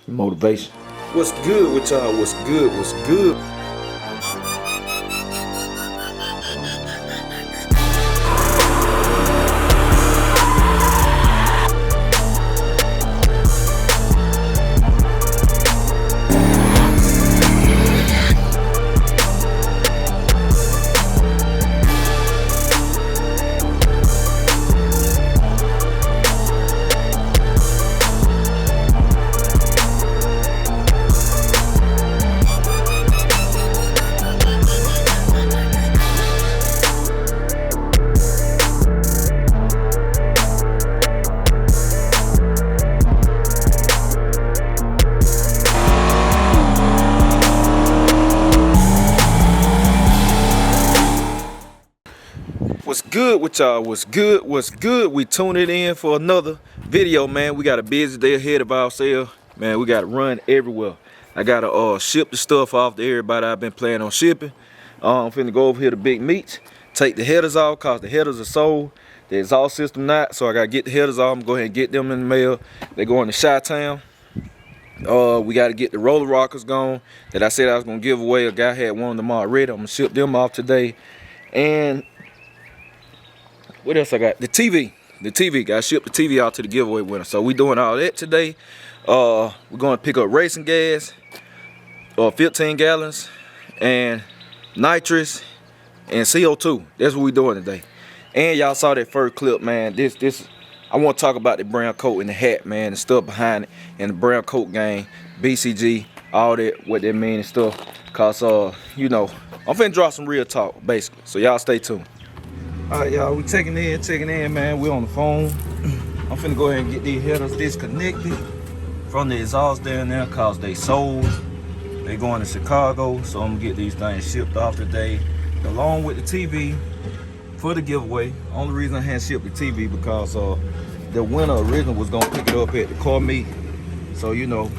Motivation. What's good with y'all? What's good? What's good? What's good with y'all? What's good? What's good? We tuning in for another video, man. We got a busy day ahead of ourselves, man. We got to run everywhere. I gotta ship the stuff off to everybody I've been planning on shipping. I'm finna go over here to Big Meats, take the headers off, cause the headers are sold, the exhaust system not. So I gotta get the headers off. I'm gonna go ahead and get them in the mail. They going to Chi-Town. We got to get the roller rockers gone that I said I was gonna give away. A guy had one of them already. I'm gonna ship them off today. And what else I got? The TV. The TV. Got to ship the TV out to the giveaway winner. So we doing all that today. We're going to pick up racing gas, 15 gallons, and nitrous, and CO2. That's what we doing today. And y'all saw that first clip, man. I want to talk about the brown coat and the hat, man, the stuff behind it, and the brown coat gang, BCG, all that, what that mean and stuff. Cause you know, I'm finna drop some real talk, basically. So y'all stay tuned. All right, y'all, we checking in, man. We on the phone. I'm finna go ahead and get these headers disconnected from the exhaust down there, cause they sold. They going to Chicago, so I'm gonna get these things shipped off today, along with the TV for the giveaway. Only reason I hadn't shipped the TV because the winner originally was gonna pick it up at the car meet. So you know,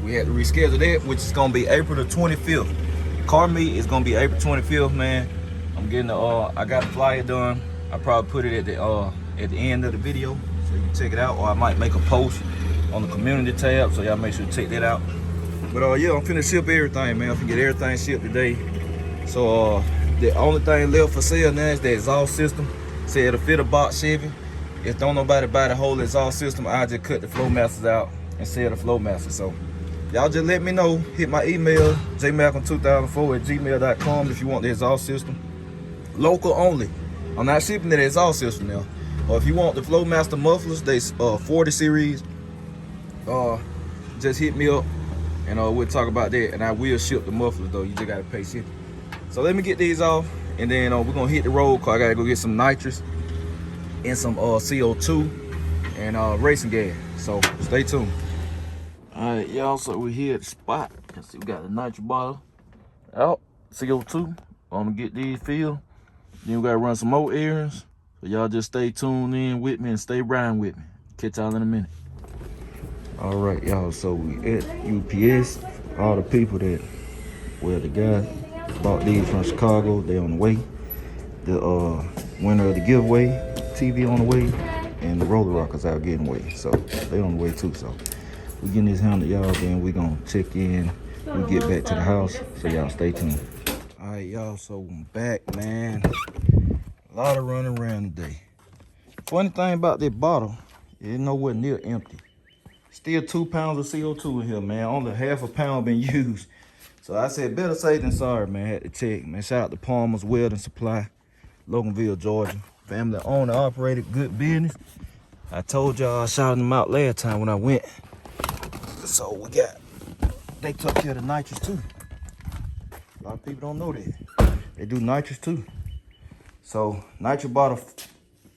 we had to reschedule that, which is gonna be April the 25th. Car meet is gonna be April 25th, man. I'm getting I got the flyer done. I probably put it at the end of the video, so you can check it out, or I might make a post on the community tab, so y'all make sure to check that out. But yeah, I'm finna ship everything, man. I'm finna get everything shipped today. So the only thing left for sale now is the exhaust system. Say it'll fit a box Chevy. If don't nobody buy the whole exhaust system, I just cut the flow masters out and sell the flow masters. So y'all just let me know. Hit my email, jmalcolm2004@gmail.com, if you want the exhaust system. Local only. I'm not shipping the exhaust system now. Or if you want the Flowmaster mufflers, they 40 series, just hit me up and we'll talk about that. And I will ship the mufflers though. You just gotta pay shipping. So let me get these off, and then we're gonna hit the road, cause I gotta go get some nitrous and some CO2 and racing gas. So stay tuned. All right, y'all. So we're here at the spot. You can see we got the nitrous bottle out, CO2. I'm gonna get these filled. Then we gotta run some more errands. So y'all just stay tuned in with me and stay riding with me. Catch y'all in a minute. All right, y'all. So we at UPS. All the people that, well, the guy bought these from Chicago, they on the way. The winner of the giveaway, TV on the way, and the roller rockers out getting away. So they on the way too. So we getting this handled, y'all. Then we gonna check in. We get back to the house. So y'all stay tuned. All right, y'all, so I'm back, man. A lot of running around today. Funny thing about this bottle, it's nowhere near empty. Still 2 pounds of CO2 in here, man. Only half a pound been used. So I said, better safe than sorry, man. Had to check, man. Shout out to Palmer's Welding Supply, Loganville, Georgia. Family owned and operated, good business. I told y'all I shouted them out last time when I went. So they took care of the nitrous too. A lot of people don't know that. They do nitrous too. So nitrous bottle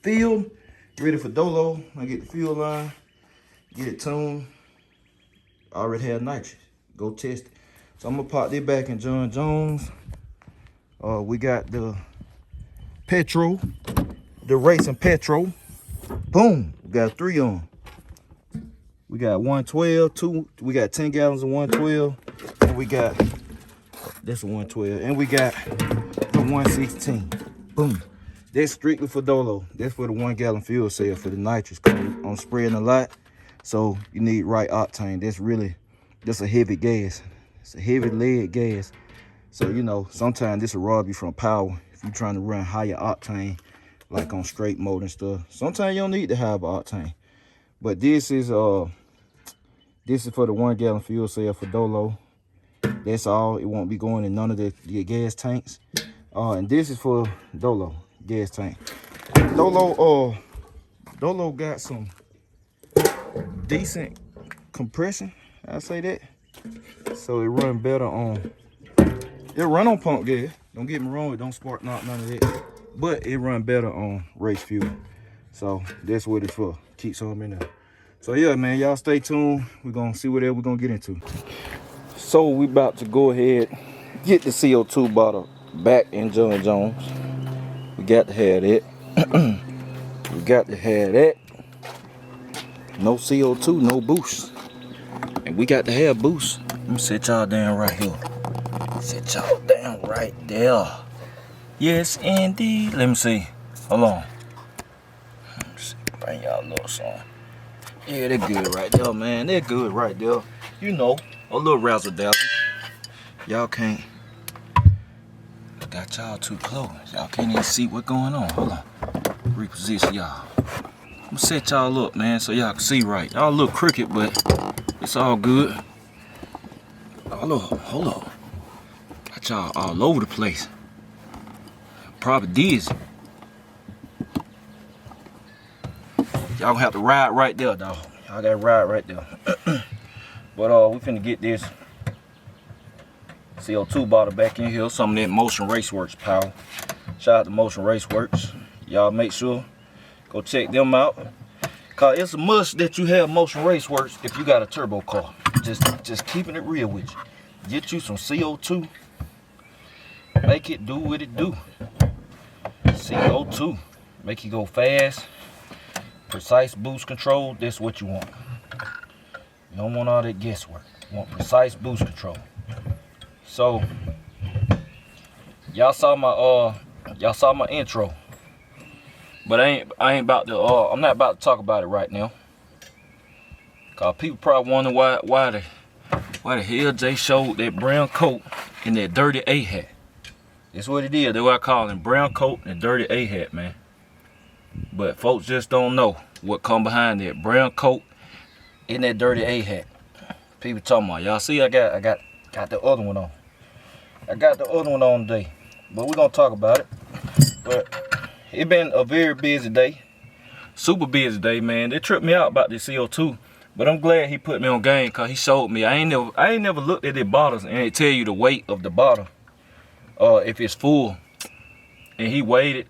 filled, ready for Dolo. I get the fuel line, get it tuned. I already have nitrous. Go test it. So I'm gonna pop this back in John Jones. We got the petrol, the racing petrol. Boom, we got 3 on. We got 112, we got 10 gallons of 112, and we got this 112, and we got the 116. Boom. That's strictly for Dolo. That's for the 1 gallon fuel cell for the nitrous. I'm spraying a lot, so you need right octane. That's a heavy gas. It's a heavy lead gas. So you know, sometimes this will rob you from power if you're trying to run higher octane, like on straight mode and stuff. Sometimes you don't need to have octane. But this is for the 1 gallon fuel cell for Dolo. That's all. It won't be going in none of the gas tanks. And this is for Dolo gas tank. Dolo got some decent compression, I say that. So it run better on. It run on pump gas. Don't get me wrong. It don't spark none of that. But it run better on race fuel. So that's what it's for. Keep some in there. So yeah, man, y'all stay tuned. We're gonna see what else we're gonna get into. So we about to go ahead, get the CO2 bottle back in John Jones. We got to have that. We got to have that. No CO2, no boost. And we got to have boost. Let me sit y'all down right here. Sit y'all down right there. Yes, indeed. Let me see. Hold on. Let me see. Bring y'all a little song. Yeah, they're good right there, man. They're good right there. You know, a little razzle dazzle. Y'all can't. Got y'all too close. Y'all can't even see what's going on. Hold on. Reposition y'all. I'm gonna set y'all up, man, so y'all can see right. Y'all look crooked, but it's all good. Hold up. Got y'all all over the place. Probably dizzy. Y'all gonna have to ride right there, dog. Y'all gotta ride right there. But we finna get this CO2 bottle back in here. Some of that Motion Raceworks power. Shout out to Motion Raceworks. Y'all make sure go check them out. Cause it's a must that you have Motion Raceworks if you got a turbo car. Just keeping it real with you. Get you some CO2. Make it do what it do. CO2. Make you go fast. Precise boost control. That's what you want. You don't want all that guesswork. You want precise boost control. So y'all saw my intro. But I ain't about to I'm not about to talk about it right now. Cause people probably wonder why the hell Jay showed that brown coat and that dirty A hat. That's what it is. That's what I call him, brown coat and dirty A hat, man. But folks just don't know what come behind that brown coat and that dirty A hat. People talking about, y'all see I got the other one on. I got the other one on today. But we're gonna talk about it. But it been a very busy day. Super busy day, man. They tripped me out about this CO2. But I'm glad he put me on game because he showed me. I ain't never looked at the bottles and it tell you the weight of the bottle. If it's full. And he weighed it.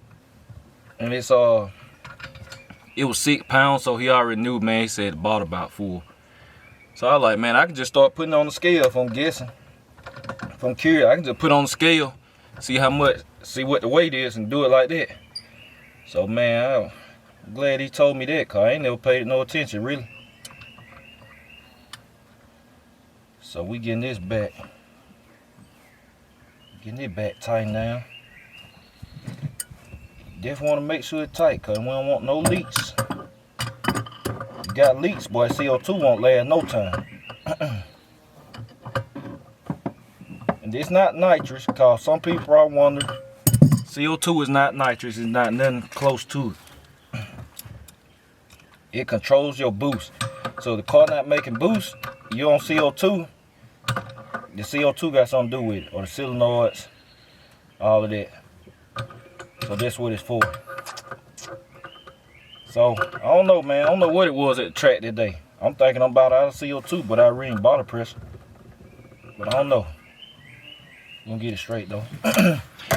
And it was 6 pounds, so he already knew, man. He said the bottle about full. So I was like, man, I can just start putting on the scale if I'm guessing. If I'm curious, I can just put on the scale, see how much, see what the weight is, and do it like that. So man, I'm glad he told me that, cause I ain't never paid no attention really. So we getting this back. Getting it back tightened down. Definitely want to make sure it's tight, cause we don't want no leaks. You got leaks, boy, CO2 won't last no time. And it's not nitrous, cause some people probably wonder, CO2 is not nitrous, it's not nothing close to it. It controls your boost. So the car not making boost, you on CO2, the CO2 got something to do with it, or the solenoids, all of that. So that's what it's for. So I don't know, man. I don't know what it was at the track today. I'm thinking I'm about out of CO2, but I reading bottle pressure. But I don't know. I'm gonna get it straight though.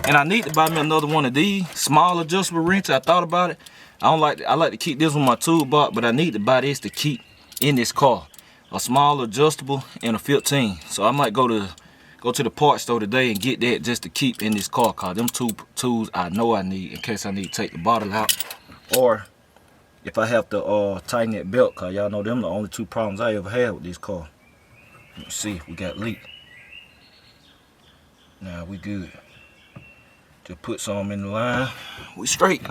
And I need to buy me another one of these small adjustable wrenches. I thought about it. I like to keep this on my toolbox, but I need to buy this to keep in this car. A small adjustable and a 15. So I might go to the parts store today and get that just to keep in this car, cause them two tools I know I need in case I need to take the bottle out, or if I have to tighten that belt, cause y'all know them the only two problems I ever had with this car. You see, we got leak. Now we good. Just put some in the line. We straight.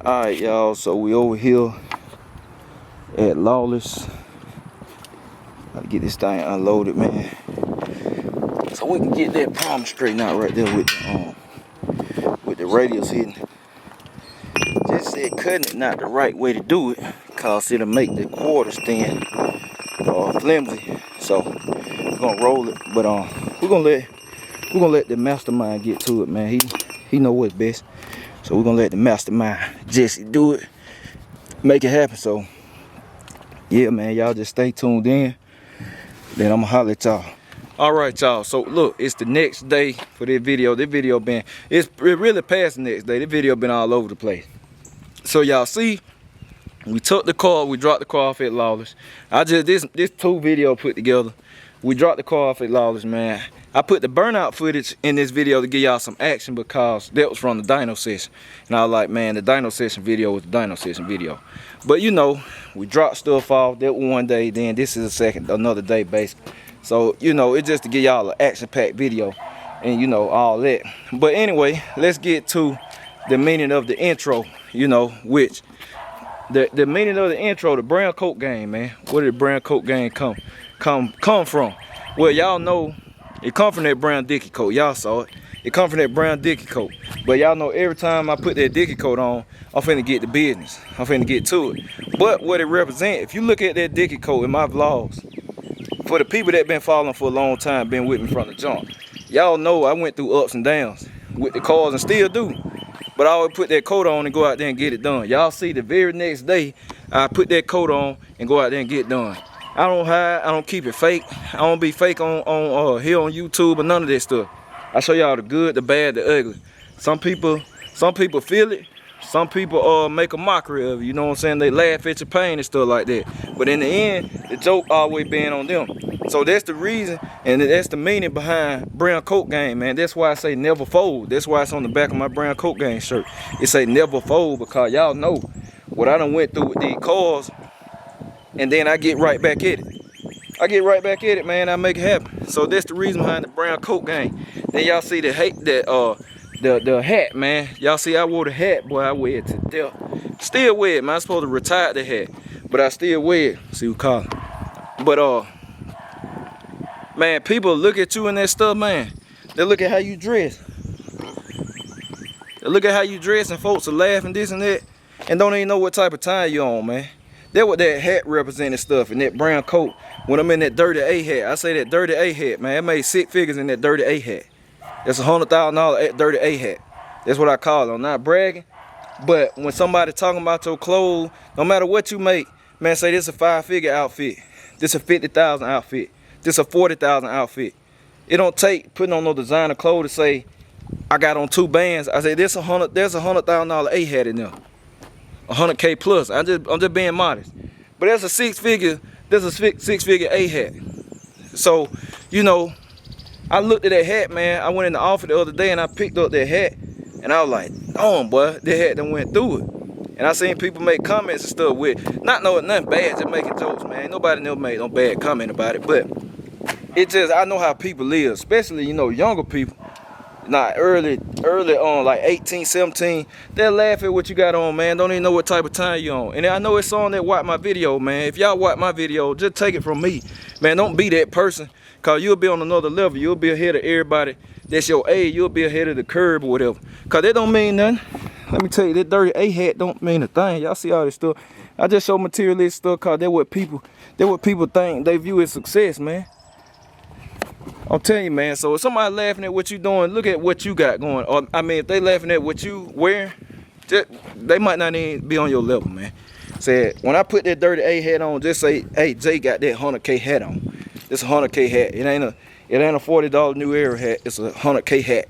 Alright, y'all, so we over here at Lawless. Gotta get this thing unloaded, man, so we can get that problem straightened out right there with the radius hitting. Just said cutting it not the right way to do it, cause it'll make the quarters thin or flimsy. So we're gonna roll it, but we're gonna let the mastermind get to it, man. He know what's best. So we're gonna let the mastermind Jesse do it, make it happen. So yeah, man, y'all just stay tuned in. Then I'm gonna holler at y'all. All right, y'all. So look, it's the next day for this video. This video it's really past the next day. This video been all over the place. So y'all see, we took the car, we dropped the car off at Lawless. This 2 video put together. We dropped the car off at Lawless, man. I put the burnout footage in this video to give y'all some action because that was from the dyno session. And I was like, man, the dyno session video was the dyno session video. But you know, we dropped stuff off that one day, then this is another day basically. So, you know, it's just to give y'all an action-packed video and you know, all that. But anyway, let's get to the meaning of the intro, you know, which the meaning of the intro, the brown coat gang, man. Where did the brown coat gang come from? Well, y'all know it come from that brown dicky coat. Y'all saw it. It come from that brown dicky coat. But y'all know every time I put that dicky coat on, I'm finna get the business. I'm finna get to it. But what it represents, if you look at that dicky coat in my vlogs, for the people that been following for a long time, been with me from the jump, y'all know I went through ups and downs with the cars and still do. But I always put that coat on and go out there and get it done. Y'all see the very next day, I put that coat on and go out there and get it done. I don't hide, I don't keep it fake. I don't be fake on here on YouTube or none of that stuff. I show y'all the good, the bad, the ugly. Some people feel it. Some people make a mockery of it, you know what I'm saying? They laugh at your pain and stuff like that. But in the end, the joke always been on them. So that's the reason, and that's the meaning behind brown coat gang, man. That's why I say never fold. That's why it's on the back of my brown coat gang shirt. It say never fold, because y'all know what I done went through with these cars, and then I get right back at it. I get right back at it, man. I make it happen. So that's the reason behind the brown coat gang. Then y'all see the hat, man. Y'all see I wore the hat, boy. I wear it to death. Still wear it, man. I'm supposed to retire the hat, but I still wear it. See who calling. But man, people look at you and that stuff, man. They look at how you dress. They look at how you dress, and folks are laughing this and that, and don't even know what type of time you on, man. That's what that hat represented stuff, and that brown coat. When I'm in that dirty A hat, I say that dirty A hat, man. I made 6 figures in that dirty A hat. That's $100,000 dirty A hat. That's what I call it. I'm not bragging, but when somebody talking about your clothes, no matter what you make, man, say this a 5-figure outfit, this a 50,000 outfit, this a 40,000 outfit. It don't take putting on no designer clothes to say I got on 2 bands. I say there's a $100,000 A hat in there, 100K plus. I'm just being modest, but that's a 6-figure. There's a 6-figure A hat. So, you know, I looked at that hat, man. I went in the office the other day and I picked up that hat, and I was like, oh, boy, that hat done went through it. And I seen people make comments and stuff with, not knowing nothing bad, just making jokes, man. Nobody never made no bad comment about it, but it just, I know how people live, especially, you know, younger people. Not early on, like 18, 17, they'll laugh at what you got on, man. Don't even know what type of time you on. And I know it's on that watch my video, man. If y'all watch my video, just take it from me, man. Don't be that person, cause you'll be on another level. You'll be ahead of everybody that's your age. You'll be ahead of the curve or whatever, cause that don't mean nothing. Let me tell you, that dirty A hat don't mean a thing. Y'all see all this stuff. I just show materialistic stuff, cause that's what people think they view as success, man. I'm telling you, man. So if somebody laughing at what you doing, look at what you got going. Or I mean, if they laughing at what you wearing, they might not even be on your level, man. Said when I put that dirty A hat on, just say, hey, Jay got that 100K hat on. It's a 100K hat. It ain't a $40 New Era hat. It's a 100K hat.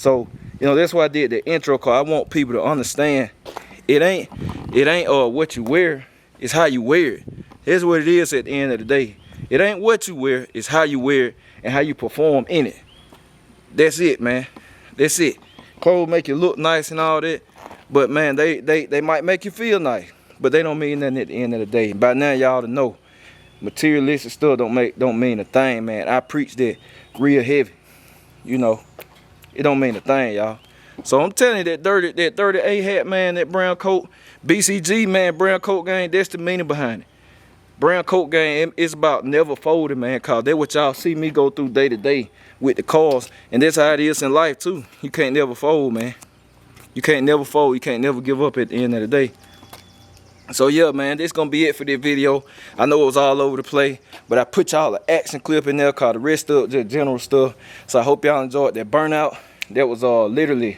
So, you know, that's why I did the intro, cause I want people to understand it ain't what you wear, it's how you wear it. Here's what it is at the end of the day. It ain't what you wear, it's how you wear it and how you perform in it. That's it, man. That's it. Clothes make you look nice and all that, but man, they might make you feel nice, but they don't mean nothing at the end of the day. By now, y'all to know, materialistic stuff don't mean a thing, man. I preach that real heavy. You know, it don't mean a thing, y'all. So I'm telling you, that 30A hat, man, that brown coat, BCG, man, brown coat gang, that's the meaning behind it. Brown coat gang, it's about never folding, man, cause that's what y'all see me go through day to day with the cars, and that's how it is in life too. You can't never fold, man. You can't never fold. You can't never give up at the end of the day. So yeah, man, this gonna be it for this video. I know it was all over the place, but I put y'all an action clip in there called the rest of just general stuff. So I hope y'all enjoyed that burnout. That was literally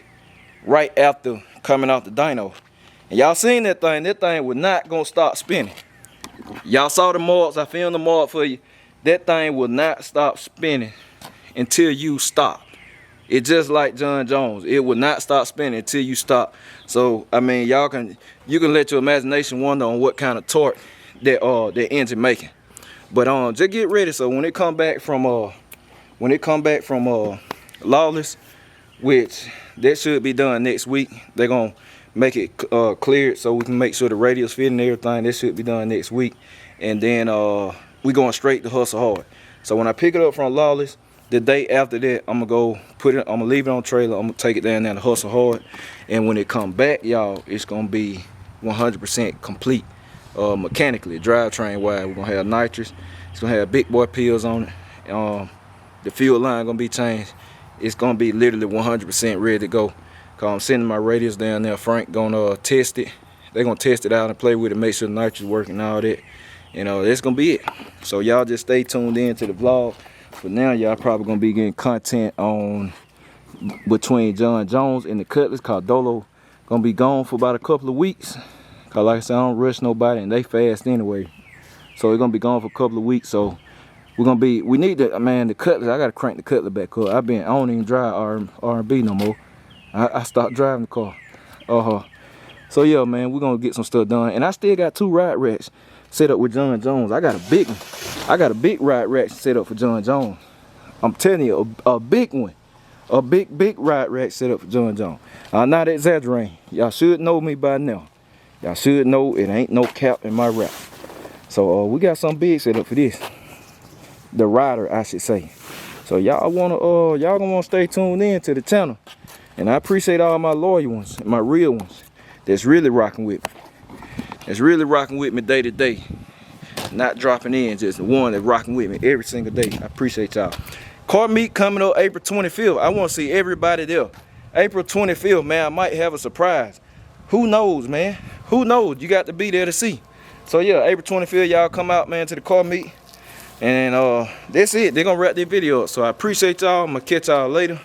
right after coming out the dyno. And y'all seen that thing was not gonna stop spinning. Y'all saw the marks, I filmed the mark for you. That thing will not stop spinning until you stop. It's just like John Jones. It will not stop spinning until you stop. So I mean, you can let your imagination wonder on what kind of torque that engine making. But just get ready. So when it come back from Lawless, which that should be done next week, they're gonna make it cleared so we can make sure the radius fit and everything. That should be done next week. And then we going straight to Hustle Hard. So when I pick it up from Lawless, the day after that, I'm gonna leave it on trailer. I'm gonna take it down there to Hustle Hard. And when it come back, y'all, it's gonna be 100% complete mechanically, drivetrain wise. We're gonna have nitrous. It's gonna have big boy pills on it. The fuel line gonna be changed. It's gonna be literally 100% ready to go. Cause I'm sending my radius down there. Frank gonna test it. They're gonna test it out and play with it, make sure the nitrous working and all that. You know, that's gonna be it. So y'all just stay tuned in to the vlog. For now, y'all probably gonna be getting content on between John Jones and the Cutlass, called Dolo. Gonna be gone for about a couple of weeks. Cause like I said, I don't rush nobody and they fast anyway. So we're gonna be gone for a couple of weeks. So we need to, man, the Cutlass, I gotta crank the Cutlass back up. I don't even drive R&B no more. I stopped driving the car. So yeah, man, we're gonna get some stuff done. And I still got 2 ride racks set up with John Jones. I got a big one. I got a big ride rack set up for John Jones. I'm telling you, a big one. A big ride rack set up for John Jones. I'm not exaggerating. Y'all should know me by now. Y'all should know it ain't no cap in my rap. So we got something big set up for this. The rider, I should say. So y'all gonna wanna stay tuned in to the channel. And I appreciate all my loyal ones, my real ones, that's really rocking with me. That's really rocking with me day to day. Not dropping in, just the one that's rocking with me every single day. I appreciate y'all. Car meet coming up April 25th. I want to see everybody there. April 25th, man, I might have a surprise. Who knows, man? Who knows? You got to be there to see. So yeah, April 25th, y'all come out, man, to the car meet. And that's it. They're going to wrap their video up. So I appreciate y'all. I'm going to catch y'all later.